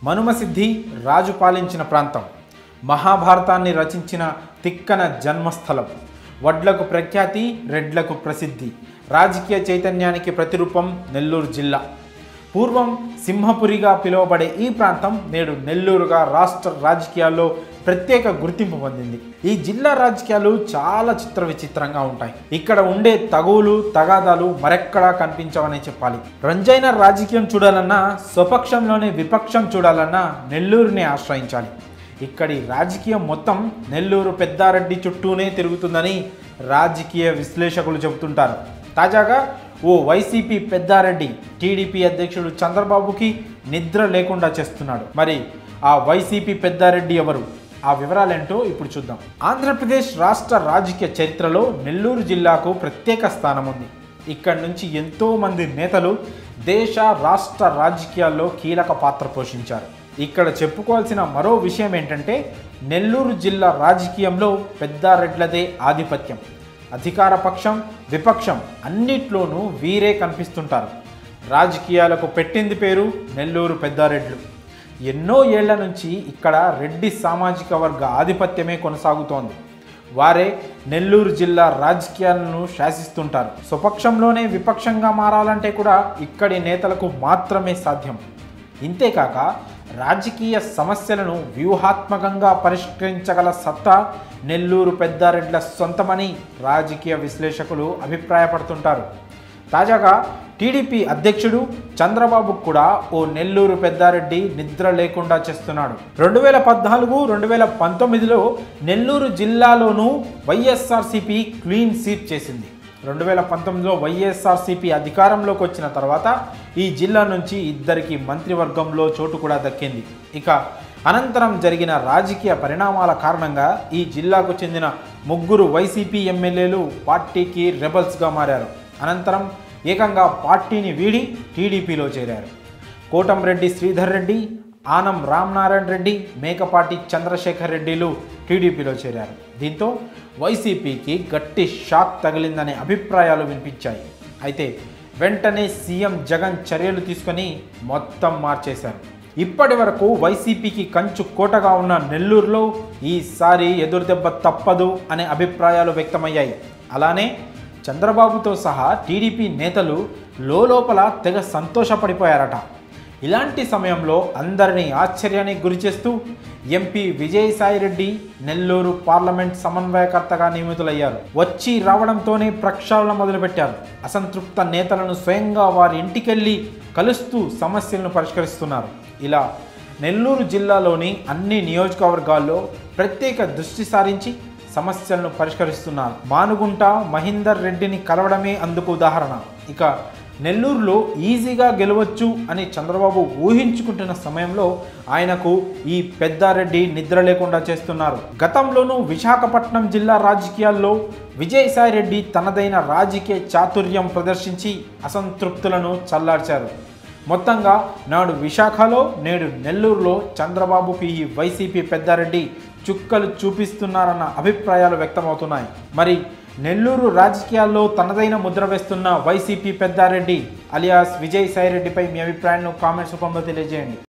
మనుమసిద్ధి రాజు పాలించిన ప్రాంతం, మహాభారతాన్ని రచించిన తిక్కన జన్మస్థలం, వడ్లకు ప్రఖ్యాతి, రెడ్లకు ప్రసిద్ధి, రాజకీయ చైతన్యానికి ప్రతిరూపం నెల్లూరు జిల్లా. పూర్వం సింహపురిగా పిలువబడే ఈ ప్రాంతం నేడు నెల్లూరుగా రాష్ట్ర రాజకీయాల్లో ప్రత్యేక గుర్తింపు పొందింది. ఈ జిల్లా రాజకీయాలు చాలా చిత్ర విచిత్రంగా ఉంటాయి. ఇక్కడ ఉండే తగువులు తగాదాలు మరెక్కడా కనిపించవనే చెప్పాలి. రంజైన రాజకీయం చూడాలన్నా, స్వపక్షంలోనే విపక్షం చూడాలన్నా నెల్లూరుని ఆశ్రయించాలి. ఇక్కడి రాజకీయం మొత్తం నెల్లూరు పెద్దారెడ్డి చుట్టూనే తిరుగుతుందని రాజకీయ విశ్లేషకులు చెబుతుంటారు. తాజాగా ఓ వైసీపీ పెద్దారెడ్డి టీడీపీ అధ్యక్షుడు చంద్రబాబుకి నిద్ర లేకుండా చేస్తున్నాడు. మరి ఆ వైసీపీ పెద్దారెడ్డి ఎవరు? ఆ వివరాలేంటో ఇప్పుడు చూద్దాం. ఆంధ్రప్రదేశ్ రాష్ట్ర రాజకీయ చరిత్రలో నెల్లూరు జిల్లాకు ప్రత్యేక స్థానం ఉంది. ఇక్కడి నుంచి ఎంతో మంది నేతలు దేశ రాష్ట్ర రాజకీయాల్లో కీలక పాత్ర పోషించారు. ఇక్కడ చెప్పుకోవాల్సిన మరో విషయం ఏంటంటే, నెల్లూరు జిల్లా రాజకీయంలో పెద్దారెడ్లదే ఆధిపత్యం. అధికార పక్షం, విపక్షం అన్నిట్లోనూ వీరే కనిపిస్తుంటారు. రాజకీయాలకు పెట్టింది పేరు నెల్లూరు పెద్దారెడ్లు. ఎన్నో ఏళ్ల నుంచి ఇక్కడ రెడ్డి సామాజిక వర్గ ఆధిపత్యమే కొనసాగుతోంది. వారే నెల్లూరు జిల్లా రాజకీయాలను శాసిస్తుంటారు. స్వపక్షంలోనే విపక్షంగా మారాలంటే కూడా ఇక్కడి నేతలకు మాత్రమే సాధ్యం. ఇంతేకాక రాజకీయ సమస్యలను వ్యూహాత్మకంగా పరిష్కరించగల సత్తా నెల్లూరు పెద్దారెడ్ల సొంతమని రాజకీయ విశ్లేషకులు అభిప్రాయపడుతుంటారు. తాజాగా టీడీపీ అధ్యక్షుడు చంద్రబాబు కూడా ఓ నెల్లూరు పెద్దారెడ్డి నిద్ర లేకుండా చేస్తున్నాడు. 2014-2019లో నెల్లూరు జిల్లాలోనూ వైఎస్ఆర్సీపీ క్లీన్ స్వీప్ చేసింది. 2019లో వైఎస్ఆర్సీపీ అధికారంలోకి వచ్చిన తర్వాత ఈ జిల్లా నుంచి ఇద్దరికి మంత్రివర్గంలో చోటు కూడా దక్కింది. ఇక అనంతరం జరిగిన రాజకీయ పరిణామాల కారణంగా ఈ జిల్లాకు చెందిన 3 వైసీపీ ఎమ్మెల్యేలు పార్టీకి రెబల్స్గా మారారు. అనంతరం ఏకంగా పార్టీని వీడి టీడీపీలో చేరారు. కోటంరెడ్డి శ్రీధర్ రెడ్డి, ఆనం రామనారాయణ రెడ్డి, మేకపాటి చంద్రశేఖర్ రెడ్డిలు టీడీపీలో చేరారు. దీంతో వైసీపీకి గట్టి షాక్ తగిలిందనే అభిప్రాయాలు వినిపించాయి. అయితే వెంటనే సీఎం జగన్ చర్యలు తీసుకొని మొత్తం మార్చేశారు. ఇప్పటి వరకు వైసీపీకి కంచు కోటగా ఉన్న నెల్లూరులో ఈసారి ఎదురుదెబ్బ తప్పదు అనే అభిప్రాయాలు వ్యక్తమయ్యాయి. అలానే చంద్రబాబుతో సహా టీడీపీ నేతలు లోపల తెగ సంతోషపడిపోయారట. ఇలాంటి సమయంలో అందరినీ ఆశ్చర్యానికి గురిచేస్తూ ఎంపీ విజయసాయిరెడ్డి నెల్లూరు పార్లమెంట్ సమన్వయకర్తగా నియమితులయ్యారు. వచ్చి రావడంతోనే ప్రక్షాళన మొదలుపెట్టారు. అసంతృప్త నేతలను స్వయంగా వారి ఇంటికెళ్ళి కలుస్తూ సమస్యలను పరిష్కరిస్తున్నారు. ఇలా నెల్లూరు జిల్లాలోని అన్ని నియోజకవర్గాల్లో ప్రత్యేక దృష్టి సారించి సమస్యలను పరిష్కరిస్తున్నారు. మానుగుంట మహేందర్ రెడ్డిని కలవడమే అందుకు ఉదాహరణ. ఇక నెల్లూరులో ఈజీగా గెలవచ్చు అని చంద్రబాబు ఊహించుకుంటున్న సమయంలో ఆయనకు ఈ పెద్దారెడ్డి నిద్ర లేకుండా చేస్తున్నారు. గతంలోనూ విశాఖపట్నం జిల్లా రాజకీయాల్లో విజయసాయిరెడ్డి తనదైన రాజకీయ చాతుర్యం ప్రదర్శించి అసంతృప్తులను చల్లార్చారు. మొత్తంగా నాడు విశాఖలో, నేడు నెల్లూరులో చంద్రబాబుకి ఈ వైసీపీ పెద్దారెడ్డి చుక్కలు చూపిస్తున్నారన్న అభిప్రాయాలు వ్యక్తమవుతున్నాయి. మరి నెల్లూరు రాజకీయాల్లో తనదైన ముద్ర వేస్తున్న వైసీపీ పెద్దారెడ్డి అలియాస్ విజయసాయిరెడ్డిపై మీ అభిప్రాయాన్ని కామెంట్స్ రూపంలో తెలియజేయండి.